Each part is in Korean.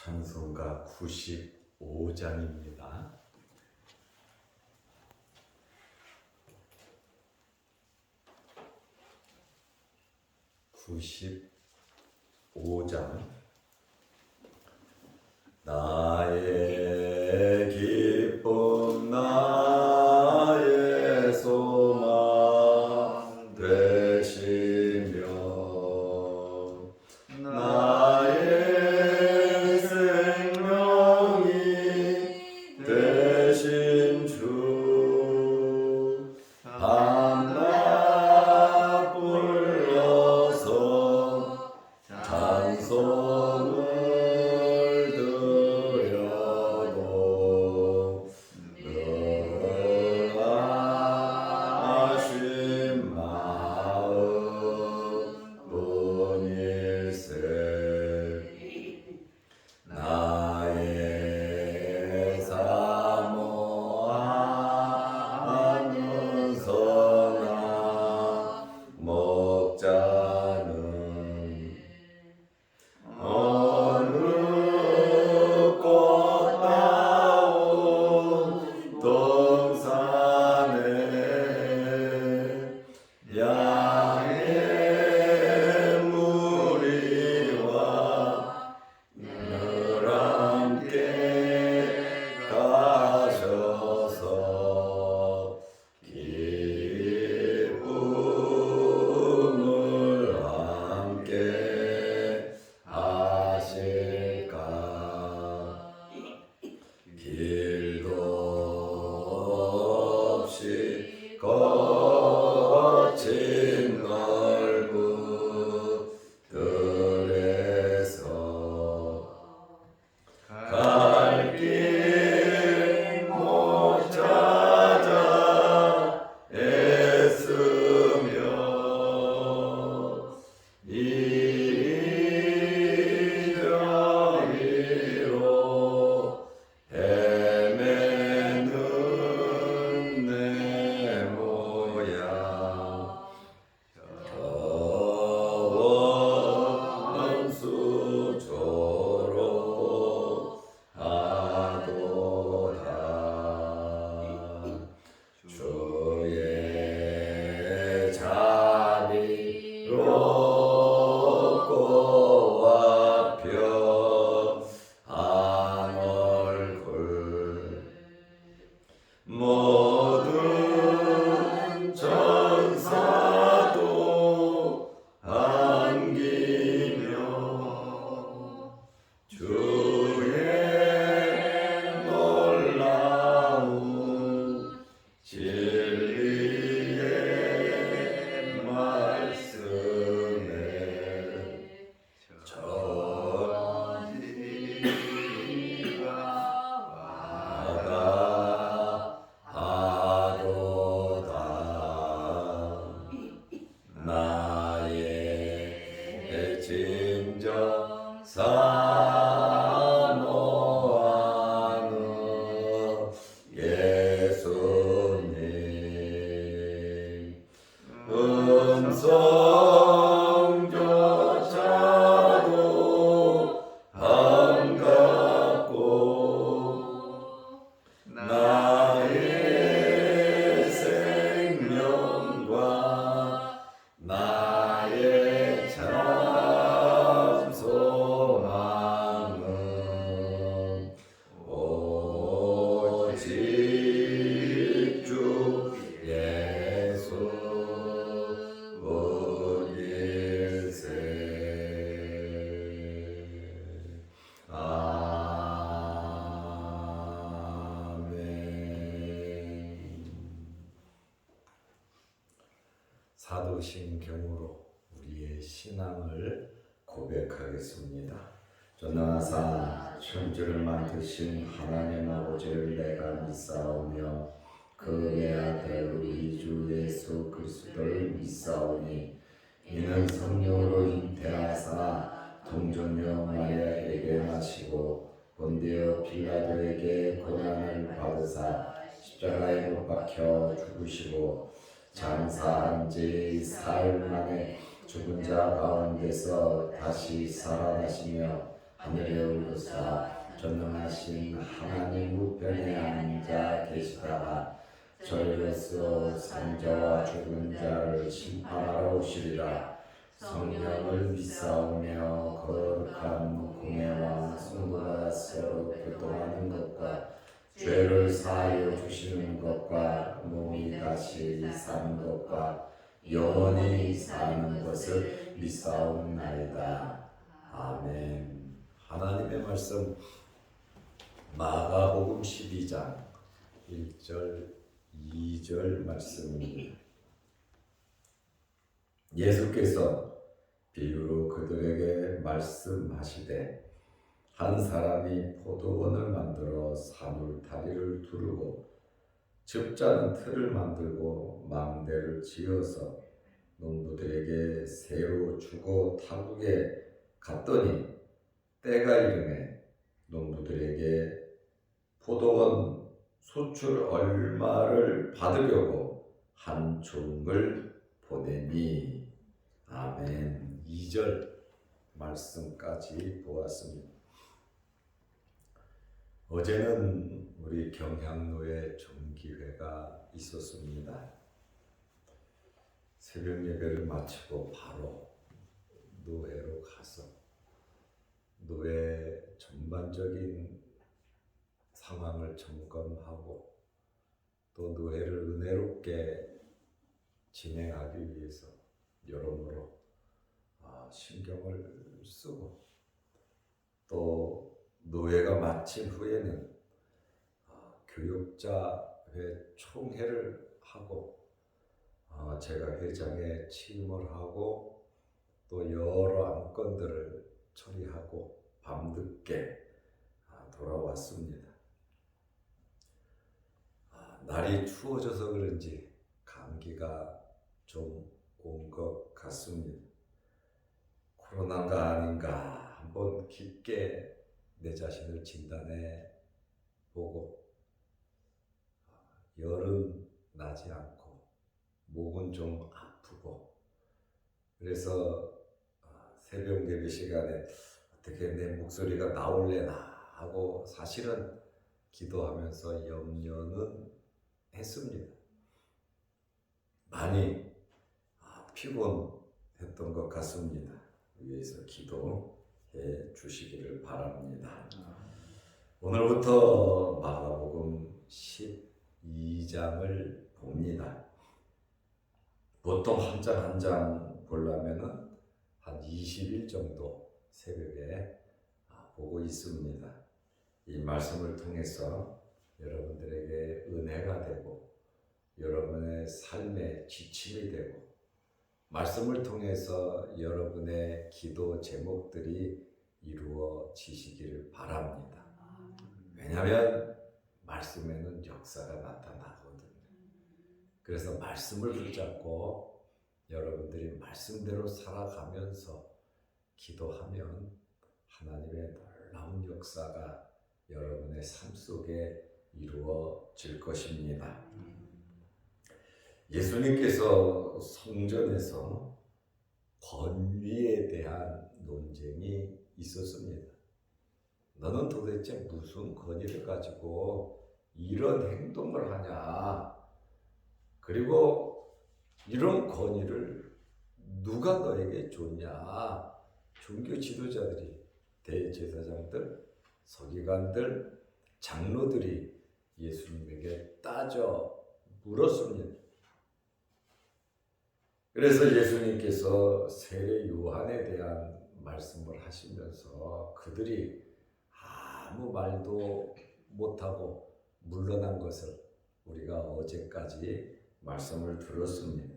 찬송가 95장입니다. 나의 기쁨 나의 소망 되시며 나의 생명이 되신 주 밤낮 불러서 찬송을 드려도 능하신 마음뿐일세. 나의 사모하는 선한 목자는 어느 꽃다운 동산에 양의 무리와 늘 함께 가셔서 기쁨을 함께 하실까. 길도 없이 거친 넓은 들에서 갈 길 못 찾아 애쓰며 이리저리로 헤매는 내 모양 더운 수조로 하도다. 주의 자비롭고 화평한 얼굴 모든 천사도 안기며 주의 놀라운 진리의 말씀에 전지가 하도다. 나의 진정 사모하는 예수님 음성조차도 반갑고 나의 생명과 나의 참 소망은 오직 주 예수 뿐일세. 아멘. 사도신경으로 우리의 신앙을 고백하겠습니다. 전능하사 천지를 만드신 하나님 아버지를 내가 믿사오며 그 외아들 우리 주 예수 그리스도를 믿사오니 이는 성령으로 잉태하사 동정녀 마리아에게 나시고 본디오 빌라도에게 고난을 받으사 십자가에 못 박혀 죽으시고 장사한 지 사흘 만에 죽은 자 가운데서 다시 살아나시며 하늘에 오르사 전능하신 하나님 우편에 앉아 계시다가 저희로서 산자와 죽은 자를 심판하러 오시리라. 성령을 믿사오며 거룩한 공의 왕 성부가서 교통하는 것과 죄를 사하여 주시는 것과 몸이 다시 사는 것과 영원히 사는 것을 믿사옵나이다. 아멘. 하나님의 말씀 마가복음 12장 1절 2절 말씀입니다. 예수께서 비유로 그들에게 말씀하시되 한 사람이 포도원을 만들어 사물다리를 두르고 집자는 틀을 만들고 망대를 지어서 농부들에게 새로 주고 타국에 갔더니 때가 이르매 농부들에게 포도원 수출 얼마를 받으려고 한 종을 보내니. 아멘. 2절 말씀까지 보았습니다. 어제는 우리 경향로에 종기회가 있었습니다. 새벽 예배를 마치고 바로 노회로 가서 노회 전반적인 상황을 점검하고 또 노회를 은혜롭게 진행하기 위해서 여러모로 신경을 쓰고 또 노회가 마친 후에는 교육자회 총회를 하고 제가 회장에 취임을 하고 또 여러 안건들을 처리하고 밤늦게 돌아왔습니다. 날이 추워져서 그런지 감기가 좀 온 것 같습니다. 코로나가 아닌가 한번 깊게 내 자신을 진단해 보고 열은 나지 않고 목은 좀 아프고 그래서 새벽 예배 시간에 어떻게 내 목소리가 나올래나 하고 사실은 기도하면서 염려는 했습니다. 많이 피곤했던 것 같습니다. 위에서 기도해 주시기를 바랍니다. 오늘부터 마가복음 12장을 봅니다. 보통 한 장 한 장 보려면은 한 20일 정도 새벽에 보고 있습니다. 이 말씀을 통해서 여러분들에게 은혜가 되고 여러분의 삶의 지침이 되고 말씀을 통해서 여러분의 기도 제목들이 이루어지시기를 바랍니다. 왜냐하면 말씀에는 역사가 나타나거든요. 그래서 말씀을 붙잡고 여러분들이 말씀대로 살아가면서 기도하면 하나님의 놀라운 역사가 여러분의 삶 속에 이루어질 것입니다. 예수님께서 성전에서 권위에 대한 논쟁이 있었습니다. 너는 도대체 무슨 권위를 가지고 이런 행동을 하냐? 그리고 이런 권위를 누가 너에게 줬냐? 종교 지도자들이, 대제사장들, 서기관들, 장로들이 예수님에게 따져 물었습니다. 그래서 예수님께서 세례 요한에 대한 말씀을 하시면서 그들이 아무 말도 못하고 물러난 것을 우리가 어제까지 말씀을 들었습니다.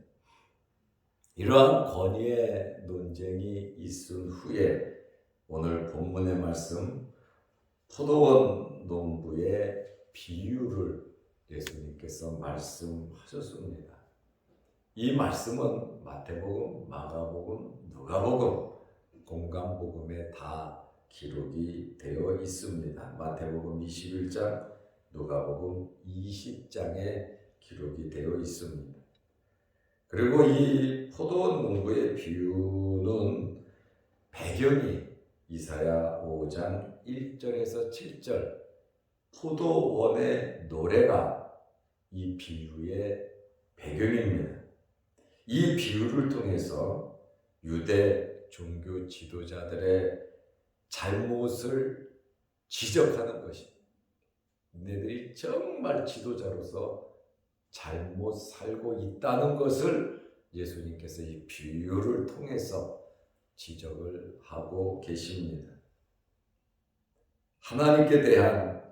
이러한 권위의 논쟁이 있은 후에 오늘 본문의 말씀 포도원 농부의 비유를 예수님께서 말씀하셨습니다. 이 말씀은 마태복음, 마가복음, 누가복음, 공강복음에 다 기록이 되어 있습니다. 마태복음 21장, 누가복음 20장에 기록이 되어 있습니다. 그리고 이 포도원 농부의 비유는 배경이 이사야 5장 1절에서 7절 포도원의 노래가 이 비유의 배경입니다. 이 비유를 통해서 유대 종교 지도자들의 잘못을 지적하는 것입니다. 너희들이 정말 지도자로서 잘못 살고 있다는 것을 예수님께서 이 비유를 통해서 지적을 하고 계십니다. 하나님께 대한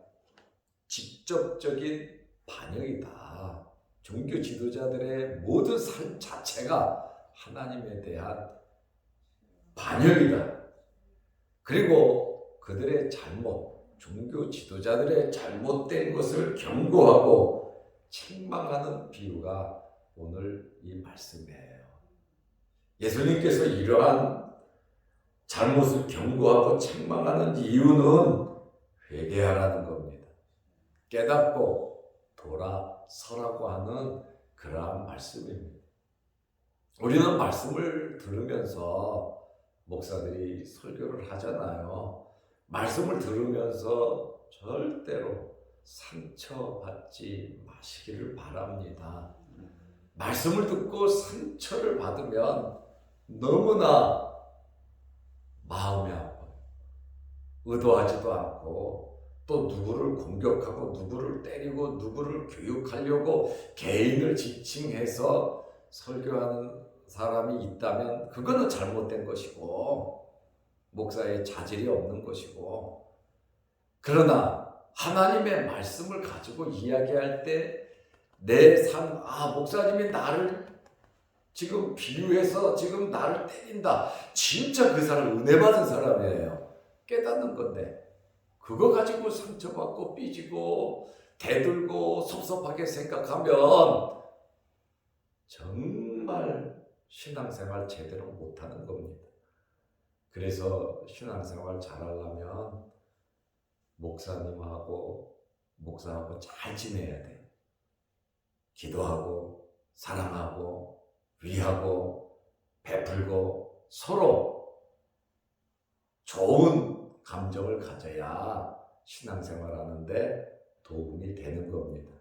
직접적인 반영이다. 종교 지도자들의 모든 삶 자체가 하나님에 대한 반영이다. 그리고 그들의 잘못, 종교 지도자들의 잘못된 것을 경고하고 책망하는 비유가 오늘 이 말씀이에요. 예수님께서 이러한 잘못을 경고하고 책망하는 이유는 회개하라는 겁니다. 깨닫고 돌아서라고 하는 그러한 말씀입니다. 우리는 말씀을 들으면서 목사들이 설교를 하잖아요. 말씀을 들으면서 절대로 상처받지 마시기를 바랍니다. 말씀을 듣고 상처를 받으면 너무나 마음이 아파요. 의도하지도 않고 또 누구를 공격하고 누구를 때리고 누구를 교육하려고 개인을 지칭해서 설교하는 사람이 있다면 그거는 잘못된 것이고 목사의 자질이 없는 것이고, 그러나 하나님의 말씀을 가지고 이야기할 때 내 삶, 목사님이 나를 지금 비유해서 지금 나를 때린다. 진짜 그 사람 은혜 받은 사람이에요. 깨닫는 건데 그거 가지고 상처받고 삐지고 대들고 섭섭하게 생각하면 정말 신앙생활 제대로 못하는 겁니다. 그래서 신앙생활 잘하려면 목사하고 잘 지내야 돼요. 기도하고 사랑하고 위하고 베풀고 서로 좋은 감정을 가져야 신앙생활 하는데 도움이 되는 겁니다.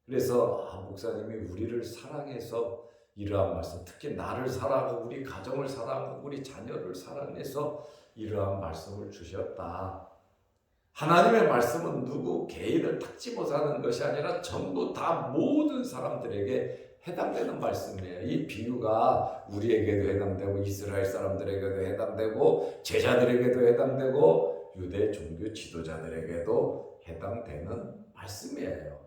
그래서 목사님이 우리를 사랑해서 이러한 말씀, 특히 나를 사랑하고 우리 가정을 사랑하고 우리 자녀를 사랑해서 이러한 말씀을 주셨다. 하나님의 말씀은 누구 개인을 딱 집어서 하는 것이 아니라 전부 다 모든 사람들에게 해당되는 말씀이에요. 이 비유가 우리에게도 해당되고 이스라엘 사람들에게도 해당되고 제자들에게도 해당되고 유대 종교 지도자들에게도 해당되는 말씀이에요.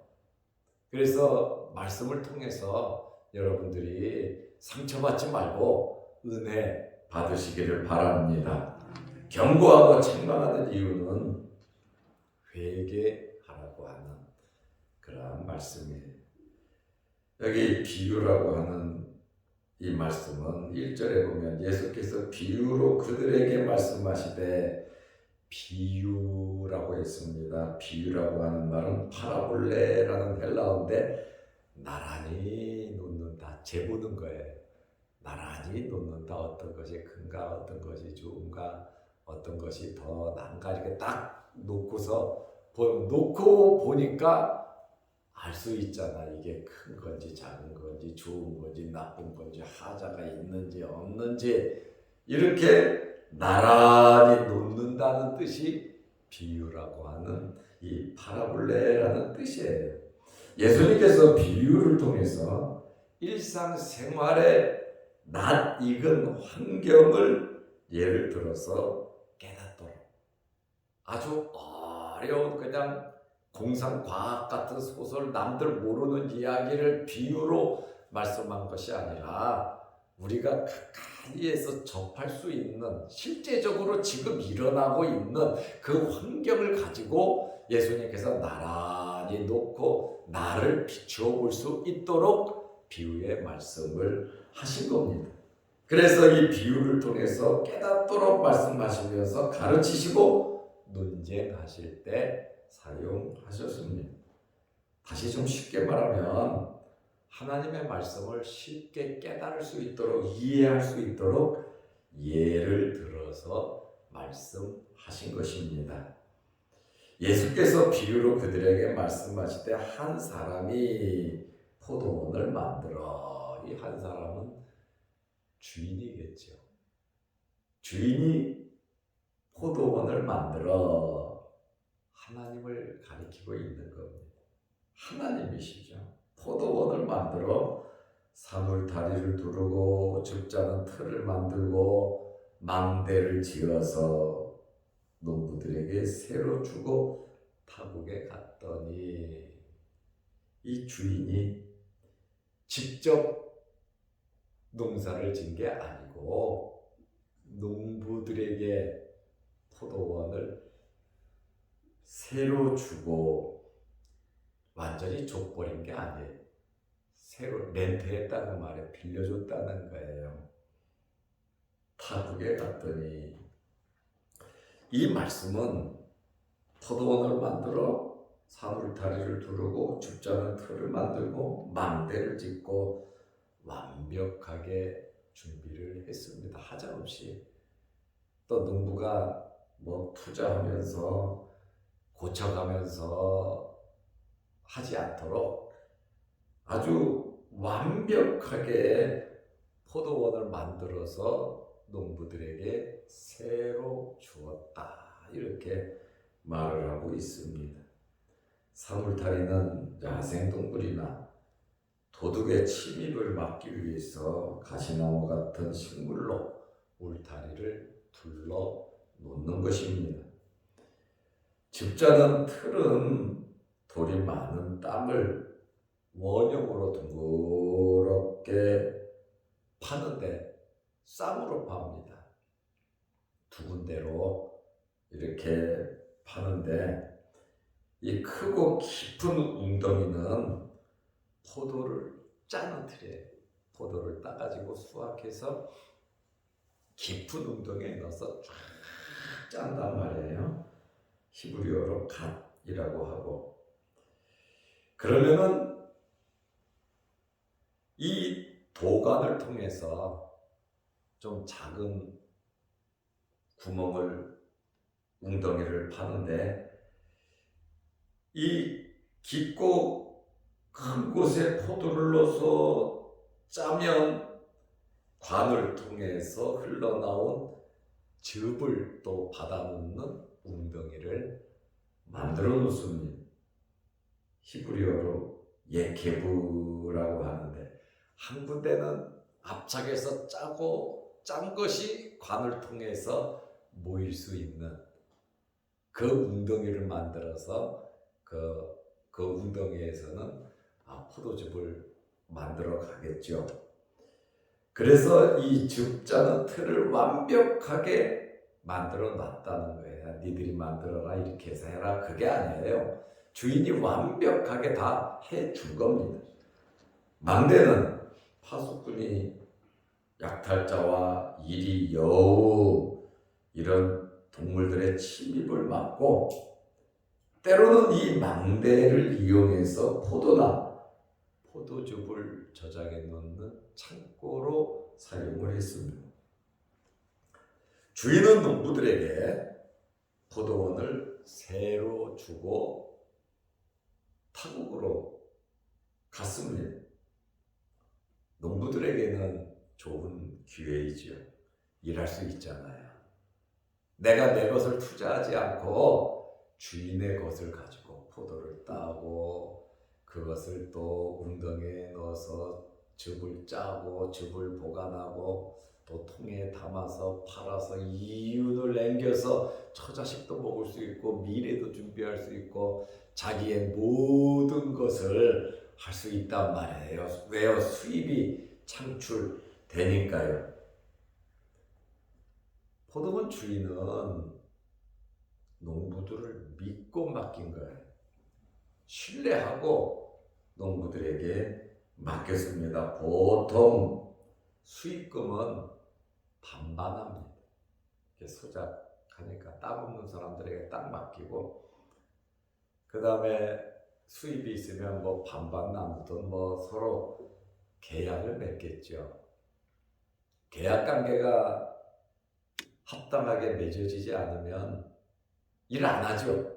그래서 말씀을 통해서 여러분들이 상처받지 말고 은혜 받으시기를 바랍니다. 경고하고 책망하는 이유는 회개하라고 하는 그러한 말씀이에요. 여기 비유라고 하는 이 말씀은 1절에 보면 예수께서 비유로 그들에게 말씀하시되, 비유라고 했습니다. 비유라고 하는 말은 파라볼레라는 헬라어인데 나란히 놓는다, 재보는 거예요. 나란히 놓는다. 어떤 것이 큰가, 어떤 것이 좋은가, 어떤 것이 더 난가, 이렇게 딱 놓고 보니까 알 수 있잖아. 이게 큰 건지 작은 건지 좋은 건지 나쁜 건지 하자가 있는지 없는지, 이렇게 나란히 놓는다는 뜻이 비유라고 하는 이 파라볼레라는 뜻이에요. 예수님께서 비유를 통해서 일상생활의 낯익은 환경을 예를 들어서 깨닫도록, 아주 어려운 그냥 공상과학 같은 소설, 남들 모르는 이야기를 비유로 말씀한 것이 아니라 우리가 가까이에서 접할 수 있는, 실제적으로 지금 일어나고 있는 그 환경을 가지고 예수님께서 나란히 놓고 나를 비추어 볼 수 있도록 비유의 말씀을 하신 겁니다. 그래서 이 비유를 통해서 깨닫도록 말씀하시면서 가르치시고 논쟁하실 때 사용하셨습니다. 다시 좀 쉽게 말하면 하나님의 말씀을 쉽게 깨달을 수 있도록, 이해할 수 있도록 예를 들어서 말씀하신 것입니다. 예수께서 비유로 그들에게 말씀하실 때 한 사람이 포도원을 만들어, 이 한 사람은 주인이겠죠. 주인이 포도원을 만들어 하나님을 가리키고 있는 겁니다. 하나님이시죠. 포도원을 만들어 사물다리를 두르고 줍자는 틀을 만들고 망대를 지어서 농부들에게 새로 주고 타국에 갔더니 이 주인이 직접 농사를 진 게 아니고 농부들에게 포도원을 새로 주고 완전히 줘버린 게 아니에요. 새로 렌트했다는 말에 빌려줬다는 거예요. 타국에 갔더니 이 말씀은 포도원을 만들어 사물다리를 두르고 줍자는 틀을 만들고 망대를 짓고 완벽하게 준비를 했습니다. 하자없이. 또 농부가 뭐 투자하면서 고쳐가면서 하지 않도록 아주 완벽하게 포도원을 만들어서 농부들에게 새로 주었다, 이렇게 말을 하고 있습니다. 사물다리는 야생동물이나 도둑의 침입을 막기 위해서 가시나무 같은 식물로 울타리를 둘러 놓는 것입니다. 줍자는 틀은 돌이 많은 땅을 원형으로 둥그렇게 파는데 쌍으로 팝니다. 두 군데로 이렇게 파는데 이 크고 깊은 웅덩이는 포도를 짜는 틀이에요. 포도를 따가지고 수확해서 깊은 웅덩이에 넣어서 쫙 짠단 말이에요. 히브리어로 갓이라고 하고. 그러면은 이 도관을 통해서 좀 작은 구멍을, 웅덩이를 파는데 이 깊고 큰 곳에 포도를 넣어서 짜면 관을 통해서 흘러나온 즙을 또 받아놓는 웅덩이를 만들어 놓습니다. 히브리어로 예케브라고 하는데, 한 군데는 압착해서 짜고 짠 것이 관을 통해서 모일 수 있는 그 웅덩이를 만들어서 그 웅덩이에서는 포도즙을 만들어 가겠죠. 그래서 이 줍자는 틀을 완벽하게 만들어 놨다는 거예요. 니들이 만들어라, 이렇게 해서 해라, 그게 아니에요. 주인이 완벽하게 다 해준 겁니다. 망대는 파수꾼이 약탈자와 이리, 여우 이런 동물들의 침입을 막고, 때로는 이 망대를 이용해서 포도나 포도즙을 저장해 놓는 창고로 사용을 했습니다. 주인은 농부들에게 포도원을 새로 주고 타국으로 갔습니다. 농부들에게는 좋은 기회이죠. 일할 수 있잖아요. 내가 내 것을 투자하지 않고 주인의 것을 가지고 포도를 따고 그것을 또 웅덩이에 넣어서 즙을 짜고 즙을 보관하고 또 통에 담아서 팔아서 이윤을 남겨서 처자식도 먹을 수 있고 미래도 준비할 수 있고 자기의 모든 것을 할 수 있단 말이에요. 왜요? 수입이 창출되니까요. 포도원 주인은 농부들을 믿고 맡긴 거예요. 신뢰하고 농부들에게 맡겼습니다. 보통 수익금은 반반합니다. 소작하니까 땅 없는 사람들에게 땅 맡기고, 그 다음에 수입이 있으면 뭐 반반 나누든 뭐 서로 계약을 맺겠죠. 계약 관계가 합당하게 맺어지지 않으면 일 안 하죠.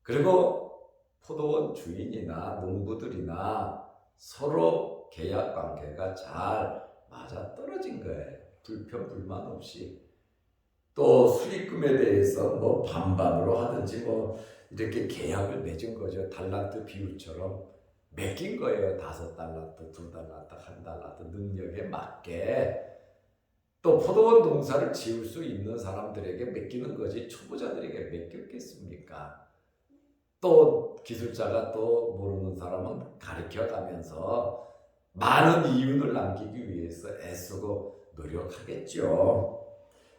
그리고 포도원 주인이나 농부들이나 서로 계약 관계가 잘 맞아떨어진 거예요. 불편 불만 없이. 또 수익금에 대해서 뭐 반반으로 하든지 뭐 이렇게 계약을 맺은 거죠. 달란트 비율처럼 맡긴 거예요. 5달란트, 2달란트, 1달란트 능력에 맞게. 또 포도원 농사를 지을 수 있는 사람들에게 맡기는 거지 초보자들에게 맡겼겠습니까? 또 기술자가 또 모르는 사람은 가르쳐가면서 많은 이윤을 남기기 위해서 애쓰고 노력하겠죠.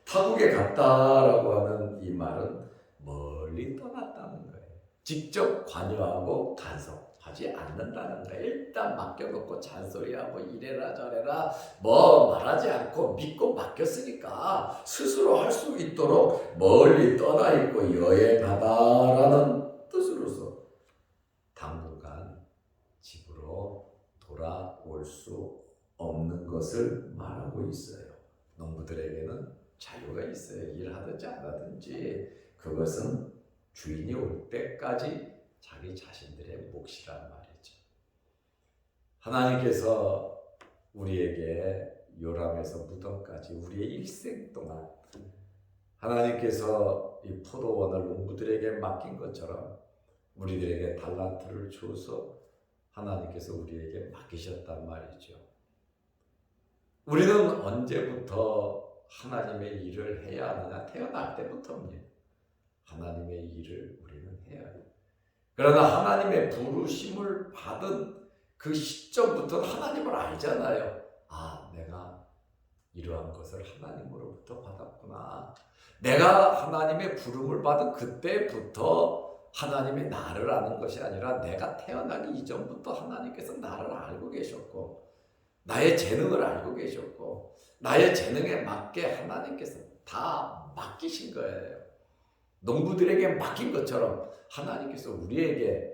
타국에 갔다라고 하는 이 말은 멀리 떠났다는 거예요. 직접 관여하고 간섭하지 않는다는 거예요. 일단 맡겨놓고 잔소리하고 이래라 저래라 뭐 말하지 않고 믿고 맡겼으니까 스스로 할 수 있도록 멀리 떠나 있고 여행하다라는 뜻으로서 당분간 집으로 돌아올 수 없는 것을 말하고 있어요. 농부들에게는 자유가 있어요. 일하든지 안 하든지 그것은 주인이 올 때까지 자기 자신들의 몫이란 말이죠. 하나님께서 우리에게 요람에서 무덤까지 우리의 일생 동안 하나님께서 이 포도원을 농부들에게 맡긴 것처럼 우리들에게 달란트를 주어서 하나님께서 우리에게 맡기셨단 말이죠. 우리는 언제부터 하나님의 일을 해야 하느냐? 태어날 때부터입니다. 하나님의 일을 우리는 해야 해요. 그러나 하나님의 부르심을 받은 그 시점부터 하나님을 알잖아요. 아, 내가 이러한 것을 하나님으로부터 받았구나. 내가 하나님의 부름을 받은 그때부터 하나님이 나를 아는 것이 아니라 내가 태어나기 이전부터 하나님께서 나를 알고 계셨고 나의 재능을 알고 계셨고 나의 재능에 맞게 하나님께서 다 맡기신 거예요. 농부들에게 맡긴 것처럼 하나님께서 우리에게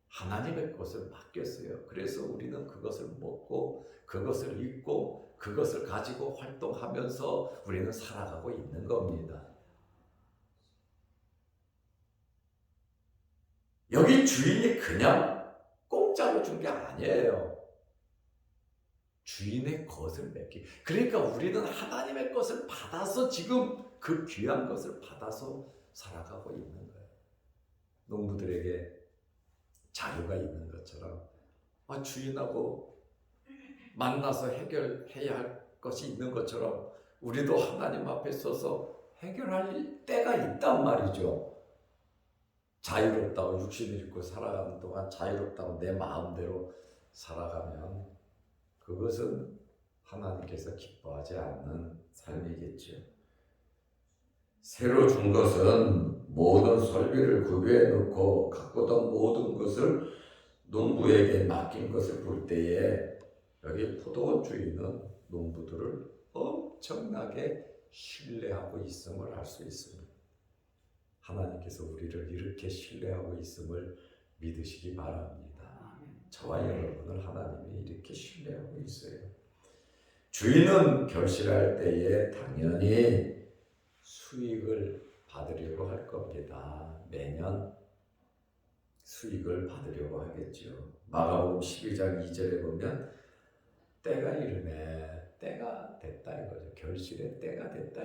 하나님의 것을 맡겼어요. 그래서 우리는 그것을 먹고 그것을 입고 그것을 가지고 활동하면서 우리는 살아가고 있는 겁니다. 여기 주인이 그냥 공짜로 준 게 아니에요. 주인의 것을 맡기. 그러니까 우리는 하나님의 것을 받아서 지금 그 귀한 것을 받아서 살아가고 있는 거예요. 농부들에게 자유가 있는 것처럼 주인하고 만나서 해결해야 할 것이 있는 것처럼 우리도 하나님 앞에 서서 해결할 때가 있단 말이죠. 자유롭다고 육신을 입고 살아가는 동안 자유롭다고 내 마음대로 살아가면 그것은 하나님께서 기뻐하지 않는 삶이겠죠. 새로 준 것은 모든 설비를 구비해 놓고 가꾸던 모든 것을 농부에게 맡긴 것을 볼 때에 여기 포도원 주인은 농부들을 엄청나게 신뢰하고 있음을 알 수 있습니다. 하나님께서 우리를 이렇게 신뢰하고 있음을 믿으시기 바랍니다. 저와 여러분을 하나님이 이렇게 신뢰하고 있어요. 주인은 결실할 때에 당연히 수익을 받으려고 할 겁니다. 매년 수익을 받으려고 하겠죠. 마가복음 12장 2절에 보면 때가 이르네, 때가 됐다 이거죠. 결실의 때가 됐다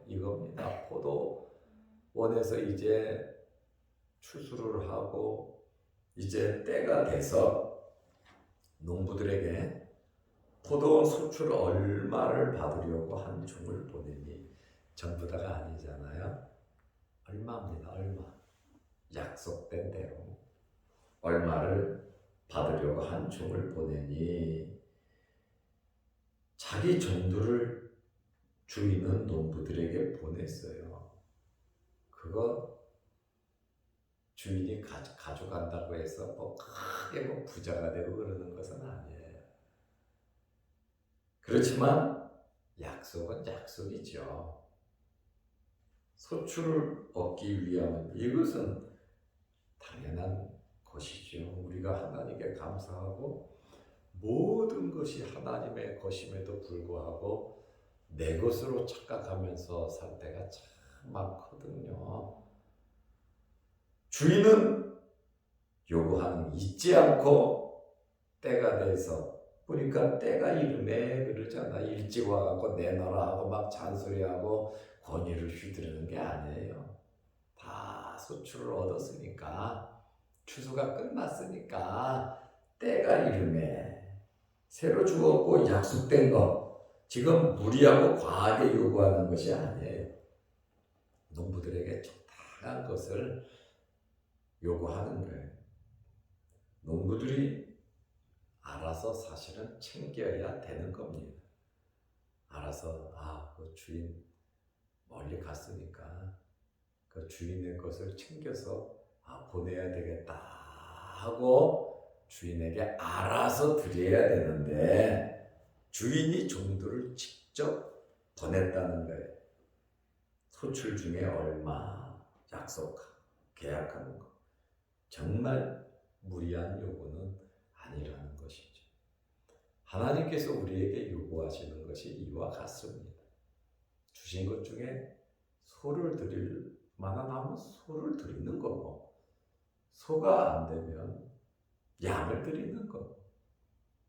이겁니다. 포도원에서 이제 추수를 하고 이제 때가 돼서 농부들에게 포도원 소출 얼마를 받으려고 한 종을 보내니 전부 다가 아니잖아요. 얼마입니다. 얼마. 약속된 대로 얼마를 받으려고 한 종을 보내니 자기 종들을 주인은 농부들에게 보냈어요. 그거 주인이 가져간다고 해서 뭐 크게 부자가 되고 그러는 것은 아니에요. 그렇지만 약속은 약속이죠. 소출을 얻기 위함은 이것은 당연한 것이죠. 우리가 하나님께 감사하고 모든 것이 하나님의 것임에도 불구하고 내 것으로 착각하면서 살 때가 참 많거든요. 주인은 요구하는 잊지 않고 때가 돼서 보니까 때가 이름에 그러잖아. 일찍 와갖고 내놔라 하고 막 잔소리하고 권위를 휘두르는 게 아니에요. 다 소출을 얻었으니까 추수가 끝났으니까 때가 이름에 새로 주었고 약속된 것 지금 무리하고 과하게 요구하는 것이 아니에요. 농부들에게 적당한 것을 요구하는 거예요. 농부들이 알아서 사실은 챙겨야 되는 겁니다. 알아서 그 주인 멀리 갔으니까 그 주인의 것을 챙겨서 보내야 되겠다 하고 주인에게 알아서 드려야 되는데 주인이 종들을 직접 보냈다는 거예요. 소출 중에 얼마 계약하는 거. 정말 무리한 요구는 아니라는 것이죠. 하나님께서 우리에게 요구하시는 것이 이와 같습니다. 주신 것 중에 소를 드릴 만한 하면 소를 드리는 거고, 소가 안 되면 양을 드리는 거고,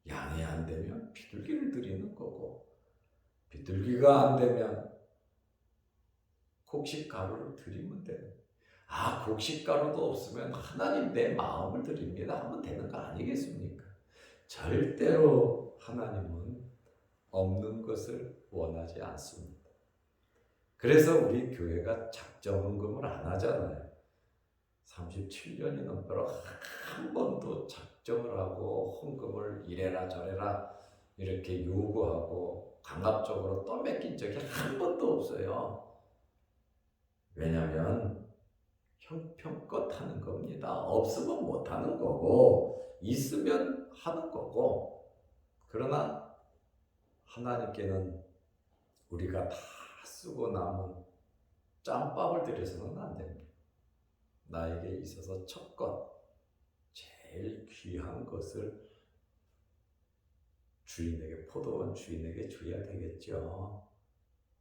양이 안 되면 비둘기를 드리는 거고, 비둘기가 안 되면 곡식가루를 드리면 되는 거예요. 곡식가루도 없으면 하나님 내 마음을 드립니다 하면 되는 거 아니겠습니까? 절대로 하나님은 없는 것을 원하지 않습니다. 그래서 우리 교회가 작정헌금을 안 하잖아요. 37년이 넘도록 한 번도 작정을 하고 헌금을 이래라 저래라 이렇게 요구하고 강압적으로 떠맡긴 적이 한 번도 없어요. 왜냐하면 형편껏 하는 겁니다. 없으면 못 하는 거고 있으면 하는 거고, 그러나 하나님께는 우리가 다 쓰고 남은 짬밥을 드려서는 안 됩니다. 나에게 있어서 첫 것, 제일 귀한 것을 주인에게, 포도원 주인에게 줘야 되겠죠.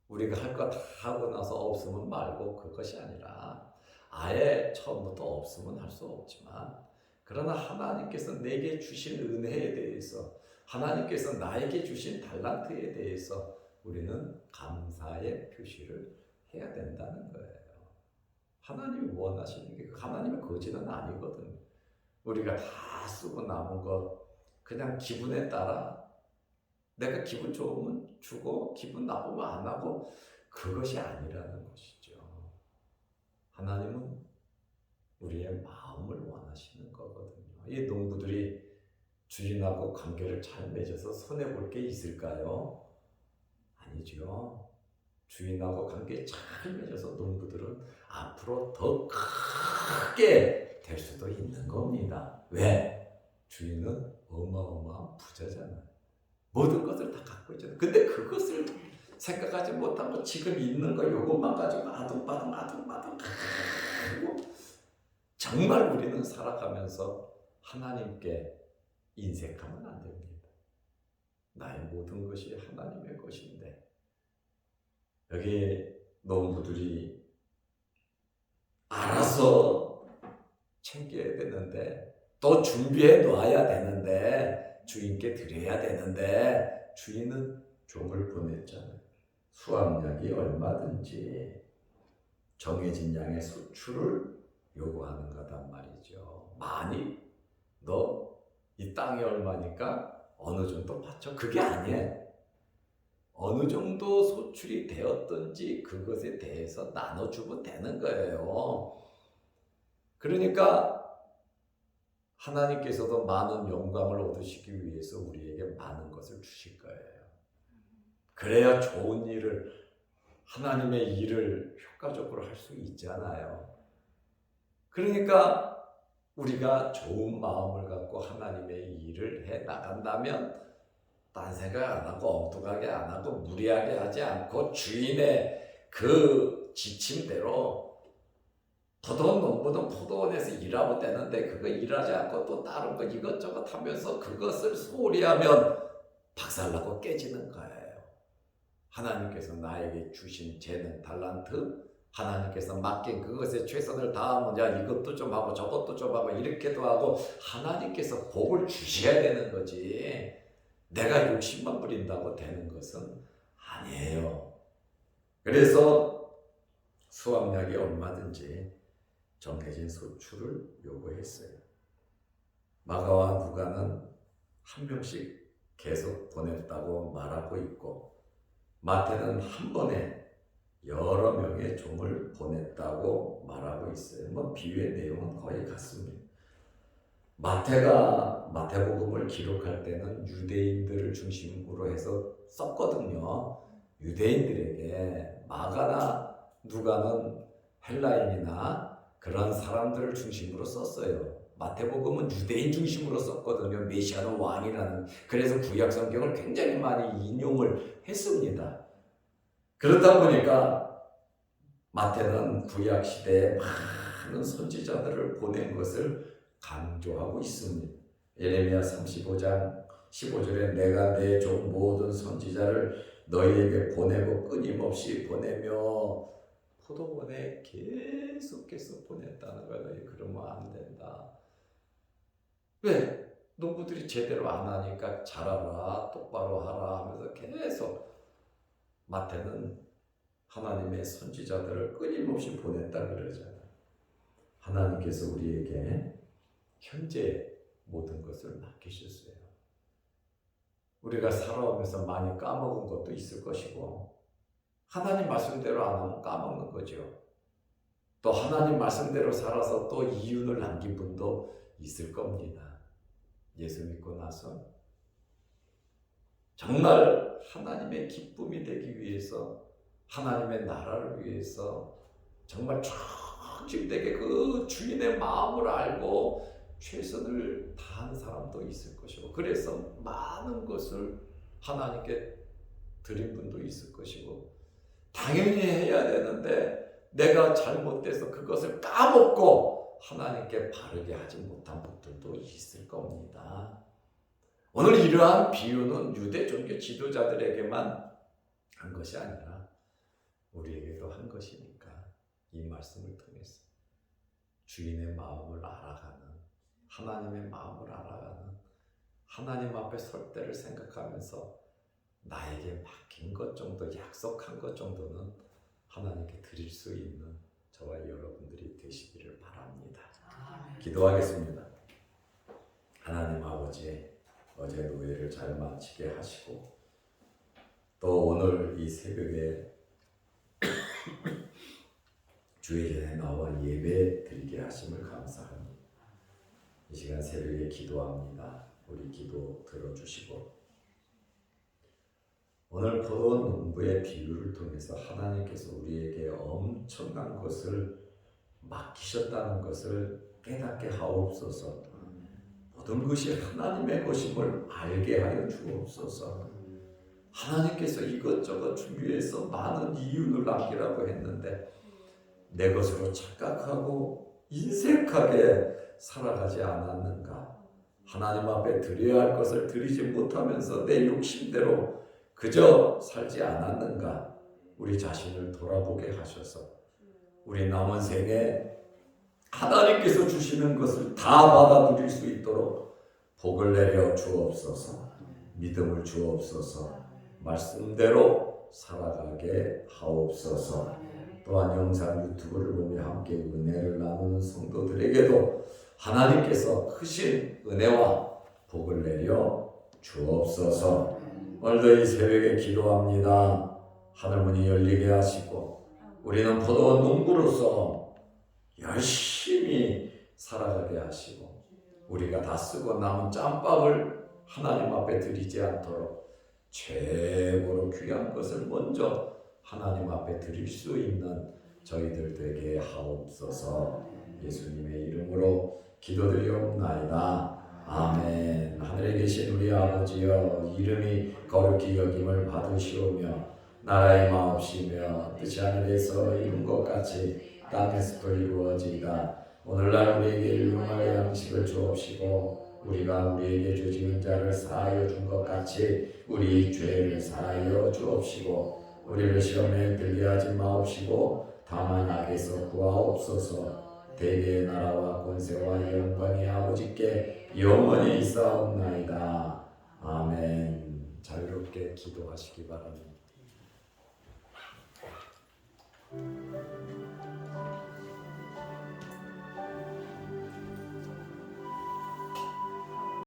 우리가 할 거 다 하고 나서 없으면 말고 그것이 아니라 아예 처음부터 없으면 할 수 없지만, 그러나 하나님께서 내게 주신 은혜에 대해서, 하나님께서 나에게 주신 달란트에 대해서 우리는 감사의 표시를 해야 된다는 거예요. 하나님이 원하시는 게 하나님의 거지는 아니거든요. 우리가 다 쓰고 남은 거 그냥 기분에 따라 내가 기분 좋으면 주고 기분 나쁘면 안 하고, 그것이 아니라는 것이죠. 하나님은 우리의 마음을 원하시는 거거든요. 이 농부들이 주인하고 관계를 잘 맺어서 손해볼 게 있을까요? 아니죠. 주인하고 관계 잘 맺어서 농부들은 앞으로 더 크게 될 수도 있는 겁니다. 왜? 주인은 어마어마한 부자잖아요. 모든 것을 다 갖고 있잖아요. 근데 그것을 생각하지 못하고 지금 있는 거 요것만 가지고 아둥바둥 정말 우리는 살아가면서 하나님께 인색하면 안 됩니다. 나의 모든 것이 하나님의 것인데, 여기 농부들이 알아서 챙겨야 되는데, 또 준비해 놔야 되는데, 주인께 드려야 되는데, 주인은 종을 보냈잖아요. 수확량이 얼마든지 정해진 양의 수출을 요구하는 거단 말이죠. 많이 너 이 땅이 얼마니까 어느 정도 바쳐. 그게 아니에요. 어느 정도 소출이 되었든지 그것에 대해서 나눠주면 되는 거예요. 그러니까 하나님께서도 많은 영광을 얻으시기 위해서 우리에게 많은 것을 주실 거예요. 그래야 좋은 일을, 하나님의 일을 효과적으로 할 수 있잖아요. 그러니까 우리가 좋은 마음을 갖고 하나님의 일을 해 나간다면 딴 생각 안 하고 엉뚱하게 안 하고 무리하게 하지 않고 주인의 그 지침대로, 포도원 농부는 포도원에서 일하면 되는데 그거 일하지 않고 또 다른 거 이것저것 하면서 그것을 소홀히 하면 박살나고 깨지는 거예요. 하나님께서 나에게 주신 재능, 달란트, 하나님께서 맡긴 그것에 최선을 다하면 야 이것도 좀 하고 저것도 좀 하고 이렇게도 하고 하나님께서 복을 주셔야 되는 거지. 내가 욕심만 부린다고 되는 것은 아니에요. 그래서 수확량이 얼마든지 정해진 소출을 요구했어요. 마가와 누가는 한 명씩 계속 보냈다고 말하고 있고 마태는 한 번에 여러 명의 종을 보냈다고 말하고 있어요. 뭐 비유의 내용은 거의 같습니다. 마태가 마태복음을 기록할 때는 유대인들을 중심으로 해서 썼거든요. 유대인들에게. 마가나 누가는 헬라인이나 그런 사람들을 중심으로 썼어요. 마태복음은 유대인 중심으로 썼거든요. 메시아는 왕이라는. 그래서 구약 성경을 굉장히 많이 인용을 했습니다. 그렇다 보니까 마태는 구약 시대에 많은 선지자들을 보낸 것을 강조하고 있습니다. 예레미야 35장 15절에 내가 내 종 모든 선지자를 너희에게 보내고 끊임없이 보내며 포도원에 계속해서 보냈다는 거야. 너희 그러면 안 된다. 왜? 농부들이 제대로 안 하니까 잘하라, 똑바로 하라 하면서 계속 마태는 하나님의 선지자들을 끊임없이 보냈다 그러잖아요. 하나님께서 우리에게 현재 모든 것을 맡기셨어요. 우리가 살아오면서 많이 까먹은 것도 있을 것이고 하나님 말씀대로 안 하면 까먹는 거죠. 또 하나님 말씀대로 살아서 또 이윤을 남긴 분도 있을 겁니다. 예수 믿고 나서 정말 하나님의 기쁨이 되기 위해서 하나님의 나라를 위해서 정말 충실되게 그 주인의 마음을 알고 최선을 다한 사람도 있을 것이고 그래서 많은 것을 하나님께 드린 분도 있을 것이고 당연히 해야 되는데 내가 잘못돼서 그것을 까먹고 하나님께 바르게 하지 못한 분들도 있을 겁니다. 오늘 이러한 비유는 유대 종교 지도자들에게만 한 것이 아니라 우리에게도 한 것이니까 이 말씀을 통해서 주인의 마음을 알아가는 하나님의 마음을 알아가는 하나님 앞에 설 때를 생각하면서 나에게 맡긴 것 정도 약속한 것 정도는 하나님께 드릴 수 있는 저와 여러분들이 되시기를 바랍니다. 기도하겠습니다. 하나님 아버지 어제 노예를 잘 마치게 하시고 또 오늘 이 새벽에 주의 전에 나와 예배 드리게 하심을 감사합니다. 이 시간 새벽에 기도합니다. 우리 기도 들어주시고 오늘 포도원 농부의 비유를 통해서 하나님께서 우리에게 엄청난 것을 맡기셨다는 것을 깨닫게 하옵소서. 모든 것이 하나님의 것임을 알게 하여 주옵소서. 하나님께서 이것저것 준비해서 많은 이윤을 남기라고 했는데 내 것으로 착각하고 인색하게 살아가지 않았는가? 하나님 앞에 드려야 할 것을 드리지 못하면서 내 욕심대로 그저 살지 않았는가? 우리 자신을 돌아보게 하셔서 우리 남은 생에 하나님께서 주시는 것을 다 받아 누릴 수 있도록 복을 내려 주옵소서. 믿음을 주옵소서. 말씀대로 살아가게 하옵소서. 또한 영상 유튜브를 보며 함께 은혜를 나누는 성도들에게도 하나님께서 크신 은혜와 복을 내려 주옵소서. 오늘도 이 새벽에 기도합니다. 하늘문이 열리게 하시고 우리는 포도원 농부로서 열심히 살아가게 하시고 우리가 다 쓰고 남은 짬밥을 하나님 앞에 드리지 않도록 최고로 귀한 것을 먼저 하나님 앞에 드릴 수 있는 저희들 되게 하옵소서. 예수님의 이름으로 기도드리옵나이다. 아멘. 하늘에 계신 우리 아버지여 이름이 거룩히 여김을 받으시오며 나라의 마옵시며 뜻이 하늘에서 이룬 것 같이 땅에서도 이루어지이다. 오늘날 우리에게 일용할 양식을 주옵시고 우리가 우리에게 죄지은 자를 사하여 준 것 같이 우리 죄를 사하여 주옵시고 우리를 시험에 들게 하지 마옵시고 다만 악에서 구하옵소서. 대개의 나라와 권세와 영광이 아버지께 영원히 있사옵나이다. 아멘. 자유롭게 기도하시기 바랍니다.